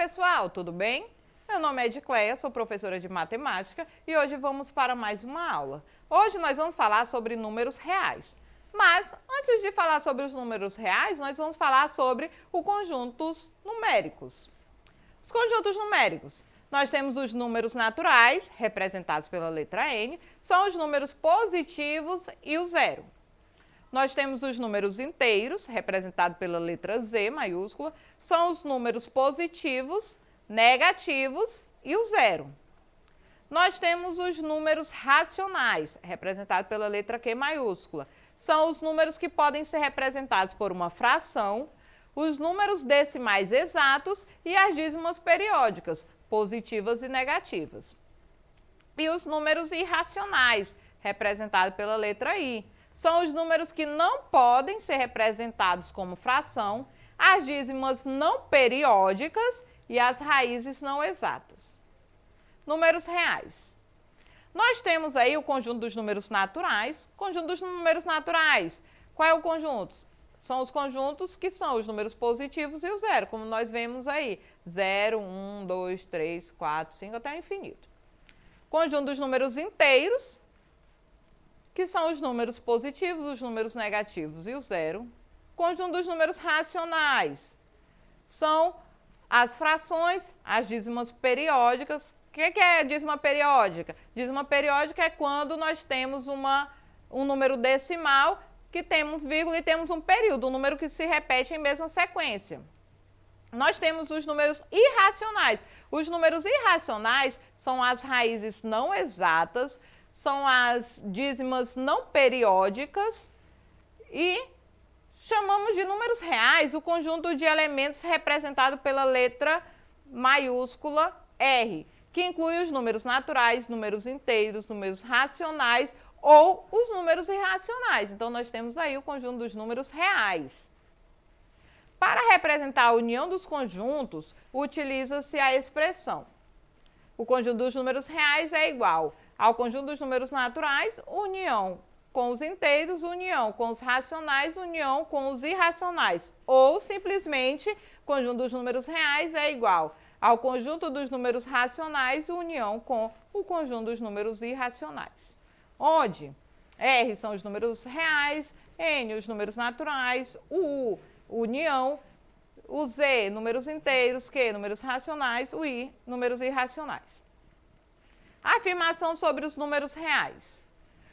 pessoal, tudo bem? Meu nome é Edicleia, sou professora de matemática e hoje vamos para mais uma aula. Hoje nós vamos falar sobre números reais. Mas, antes de falar sobre os números reais, nós vamos falar sobre os conjuntos numéricos. Os conjuntos numéricos. Nós temos os números naturais, representados pela letra N, são os números positivos e o zero. Nós temos os números inteiros, representados pela letra Z maiúscula, são os números positivos, negativos e o zero. Nós temos os números racionais, representados pela letra Q maiúscula. São os números que podem ser representados por uma fração, os números decimais exatos e as dízimas periódicas, positivas e negativas. E os números irracionais, representados pela letra I. São os números que não podem ser representados como fração, as dízimas não periódicas e as raízes não exatas. Números reais. Nós temos aí o conjunto dos números naturais. Conjunto dos números naturais. Qual é o conjunto? São os conjuntos que são os números positivos e o zero, como nós vemos aí. 0, 1, 2, 3, 4, 5 até o infinito. Conjunto dos números inteiros, que são os números positivos, os números negativos e o zero. Conjunto dos números racionais são as frações, as dízimas periódicas. O que é dízima periódica? Dízima periódica é quando nós temos um número decimal que temos vírgula e temos um período, um número que se repete em mesma sequência. Nós temos os números irracionais. Os números irracionais são as raízes não exatas, são as dízimas não periódicas e chamamos de números reais o conjunto de elementos representado pela letra maiúscula R, que inclui os números naturais, números inteiros, números racionais ou os números irracionais. Então, nós temos aí o conjunto dos números reais. Para representar a união dos conjuntos, utiliza-se a expressão: o conjunto dos números reais é igual ao conjunto dos números naturais, união com os inteiros, união com os racionais, união com os irracionais. Ou, simplesmente, o conjunto dos números reais é igual ao conjunto dos números racionais, união com o conjunto dos números irracionais. Onde R são os números reais, N os números naturais, U, união, o Z, números inteiros, Q, números racionais, o I, números irracionais. Afirmação sobre os números reais.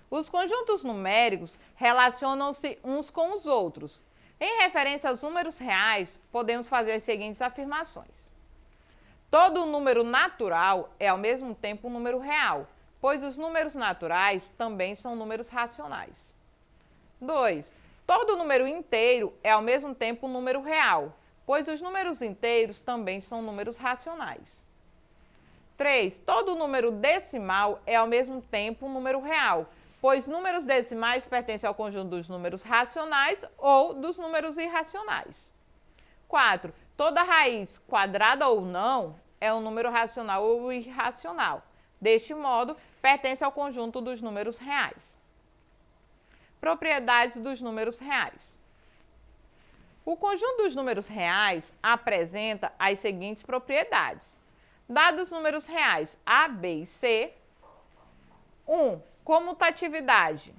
Os conjuntos numéricos relacionam-se uns com os outros. Em referência aos números reais, podemos fazer as seguintes afirmações. Todo número natural é ao mesmo tempo um número real, pois os números naturais também são números racionais. 2. Todo número inteiro é ao mesmo tempo um número real, pois os números inteiros também são números racionais. 3. Todo número decimal é ao mesmo tempo um número real, pois números decimais pertencem ao conjunto dos números racionais ou dos números irracionais. 4. Toda raiz, quadrada ou não, é um número racional ou irracional. Deste modo, pertence ao conjunto dos números reais. Propriedades dos números reais. O conjunto dos números reais apresenta as seguintes propriedades. Dados os números reais A, B e C. 1. Comutatividade.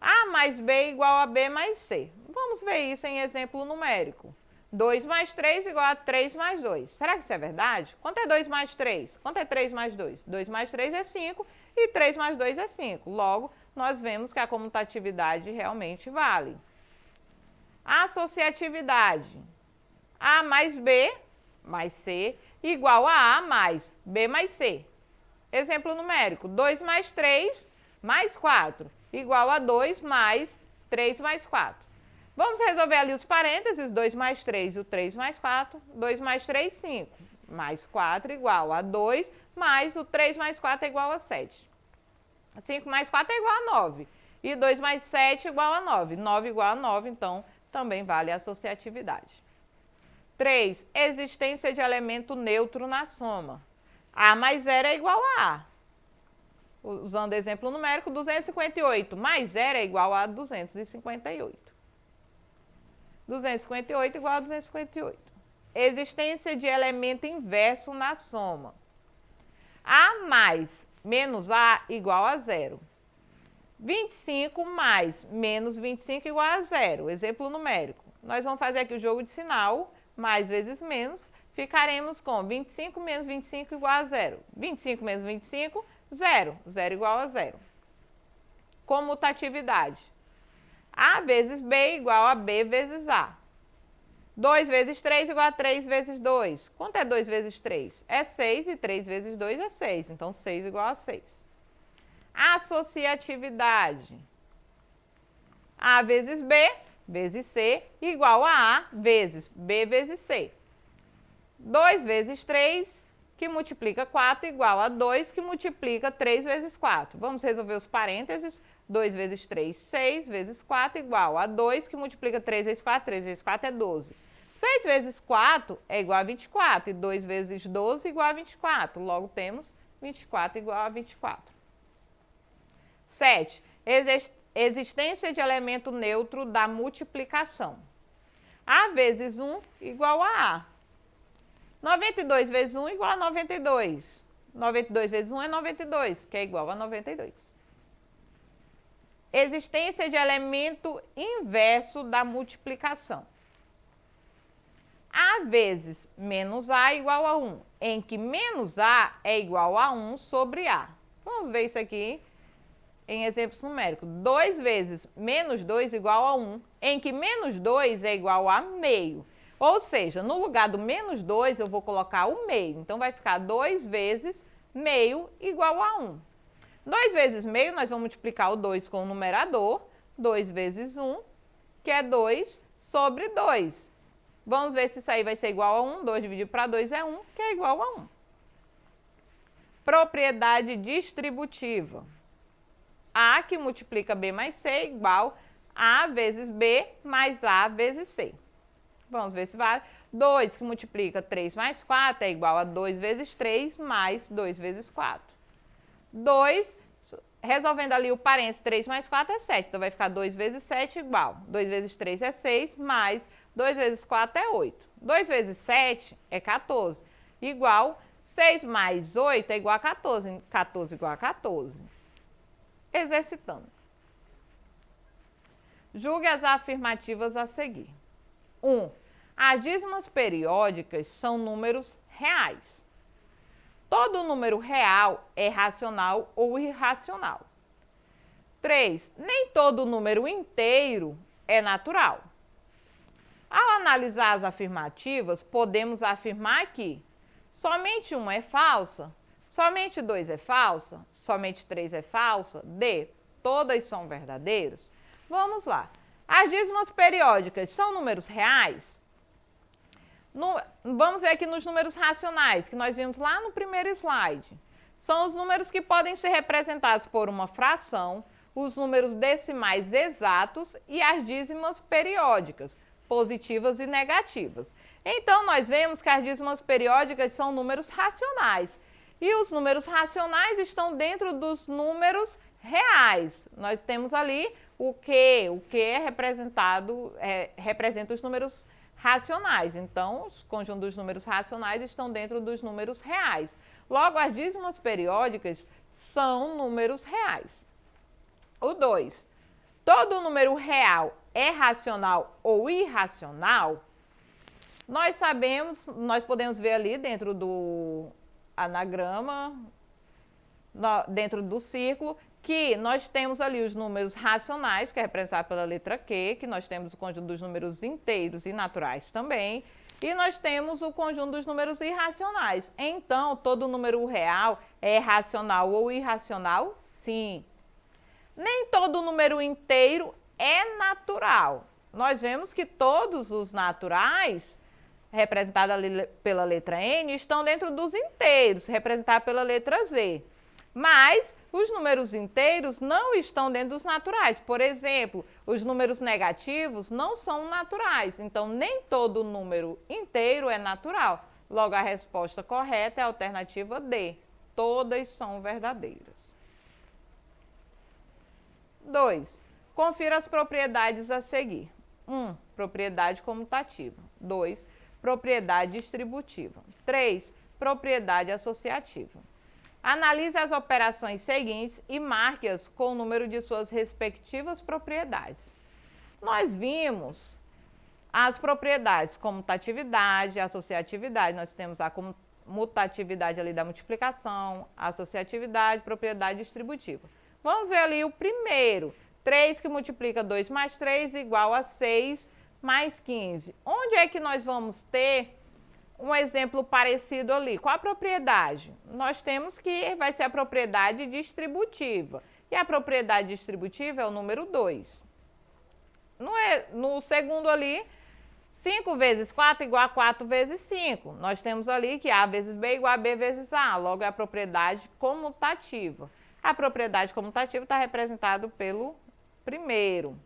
A mais B igual a B mais C. Vamos ver isso em exemplo numérico. 2 mais 3 igual a 3 mais 2. Será que isso é verdade? Quanto é 2 mais 3? Quanto é 3 mais 2? 2 mais 3 é 5 e 3 mais 2 é 5. Logo, nós vemos que a comutatividade realmente vale. Associatividade. A mais B mais C igual a mais B mais C. Exemplo numérico. 2 mais 3 mais 4 igual a 2 mais 3 mais 4. Vamos resolver ali os parênteses, 2 mais 3 e o 3 mais 4, 2 mais 3, 5, mais 4 igual a 2, mais o 3 mais 4 é igual a 7. 5 mais 4 é igual a 9, e 2 mais 7 igual a 9, 9 igual a 9, então também vale a associatividade. 3. Existência de elemento neutro na soma. A mais 0 é igual a A. Usando exemplo numérico, 258 mais 0 é igual a 258. 258 igual a 258. existência de elemento inverso na soma. A mais menos A igual a zero. 25 mais menos 25 igual a zero. Exemplo numérico. Nós vamos fazer aqui o jogo de sinal, mais vezes menos, ficaremos com 25 menos 25 igual a zero. 25 menos 25, zero. Zero igual a zero. Comutatividade. A vezes B igual a B vezes A. 2 vezes 3 igual a 3 vezes 2. Quanto é 2 vezes 3? É 6 e 3 vezes 2 é 6. Então, 6 igual a 6. Associatividade. A vezes B vezes C igual a A vezes B vezes C. 2 vezes 3, que multiplica 4, igual a 2, que multiplica 3 vezes 4. Vamos resolver os parênteses. 2 vezes 3, 6 vezes 4, igual a 2, que multiplica 3 vezes 4. 3 vezes 4 é 12. 6 vezes 4 é igual a 24. E 2 vezes 12 igual a 24. Logo, temos 24 igual a 24. 7. Existência de elemento neutro da multiplicação. A vezes 1 igual a A. 92 vezes 1 igual a 92. 92 vezes 1 é 92, que é igual a 92. Existência de elemento inverso da multiplicação. A vezes menos A igual a 1, em que menos A é igual a 1 sobre A. Vamos ver isso aqui em exemplos numéricos. 2 vezes menos 2 igual a 1, em que menos 2 é igual a meio. Ou seja, no lugar do menos 2, eu vou colocar o meio. Então, vai ficar 2 vezes meio igual a 1. 2 vezes meio, nós vamos multiplicar o 2 com o numerador. 2 vezes 1, que é 2 sobre 2. Vamos ver se isso aí vai ser igual a 1. 2 dividido para 2 é 1, que é igual a 1. Propriedade distributiva. A que multiplica B mais C igual a A vezes B mais A vezes C. Vamos ver se vale. 2 que multiplica 3 mais 4 é igual a 2 vezes 3 mais 2 vezes 4. 2, resolvendo ali o parênteses, 3 mais 4 é 7. Então, vai ficar 2 vezes 7 igual. 2 vezes 3 é 6, mais 2 vezes 4 é 8. 2 vezes 7 é 14. Igual, 6 mais 8 é igual a 14. 14 igual a 14. Exercitando. Julgue as afirmativas a seguir. 1. As dízimas periódicas são números reais. Todo número real é racional ou irracional. 3. Nem todo número inteiro é natural. Ao analisar as afirmativas, podemos afirmar que somente uma é falsa, somente 2 é falsa, somente 3 é falsa, D, todas são verdadeiros. Vamos lá. As dízimas periódicas são números reais? Vamos ver aqui nos números racionais, que nós vimos lá no primeiro slide. São os números que podem ser representados por uma fração, os números decimais exatos e as dízimas periódicas, positivas e negativas. Então, nós vemos que as dízimas periódicas são números racionais. E os números racionais estão dentro dos números reais. Nós temos ali o que é representado, representa os números racionais. Então, os conjuntos dos números racionais estão dentro dos números reais. Logo, as dízimas periódicas são números reais. O 2. Todo número real é racional ou irracional? Nós sabemos, nós podemos ver ali dentro do anagrama, dentro do círculo, que nós temos ali os números racionais, que é representado pela letra Q, que nós temos o conjunto dos números inteiros e naturais também, e nós temos o conjunto dos números irracionais. Então, todo número real é racional ou irracional? Sim. Nem todo número inteiro é natural. Nós vemos que todos os naturais, representados ali pela letra N, estão dentro dos inteiros, representados pela letra Z. Mas os números inteiros não estão dentro dos naturais. Por exemplo, os números negativos não são naturais. Então, nem todo número inteiro é natural. Logo, a resposta correta é a alternativa D. Todas são verdadeiras. 2. Confira as propriedades a seguir. 1. Propriedade comutativa. 2. propriedade distributiva. 3. Propriedade associativa. Analise as operações seguintes e marque-as com o número de suas respectivas propriedades. Nós vimos as propriedades, comutatividade, associatividade. Nós temos a comutatividade ali da multiplicação, associatividade, propriedade distributiva. Vamos ver ali o primeiro. 3 que multiplica 2 mais 3 igual a 6 mais 15. Onde é que nós vamos ter um exemplo parecido ali? Qual a propriedade? Nós temos que vai ser a propriedade distributiva. E a propriedade distributiva é o número 2. No segundo ali, 5 vezes 4 igual a 4 vezes 5. Nós temos ali que A vezes B igual a B vezes A. Logo, é a propriedade comutativa. A propriedade comutativa está representada pelo primeiro.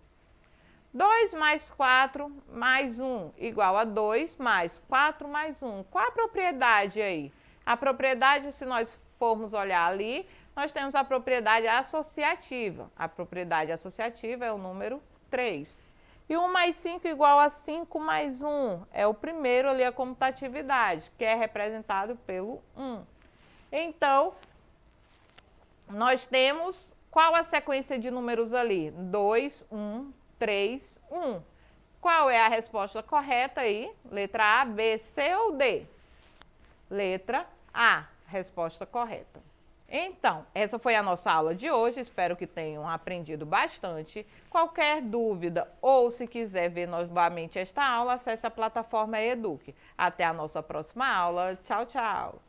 2 mais 4 mais 1 igual a 2 mais 4 mais 1. Qual a propriedade aí? A propriedade, se nós formos olhar ali, nós temos a propriedade associativa. A propriedade associativa é o número 3. E 1 mais 5 igual a 5 mais 1. É o primeiro ali, a comutatividade, que é representado pelo 1. Então, nós temos qual a sequência de números ali? 2, 1, 3, 1. Qual é a resposta correta aí? Letra A, B, C ou D? Letra A, resposta correta. Então, essa foi a nossa aula de hoje, espero que tenham aprendido bastante. Qualquer dúvida ou se quiser ver novamente esta aula, acesse a plataforma Eduque. Até a nossa próxima aula. Tchau, tchau!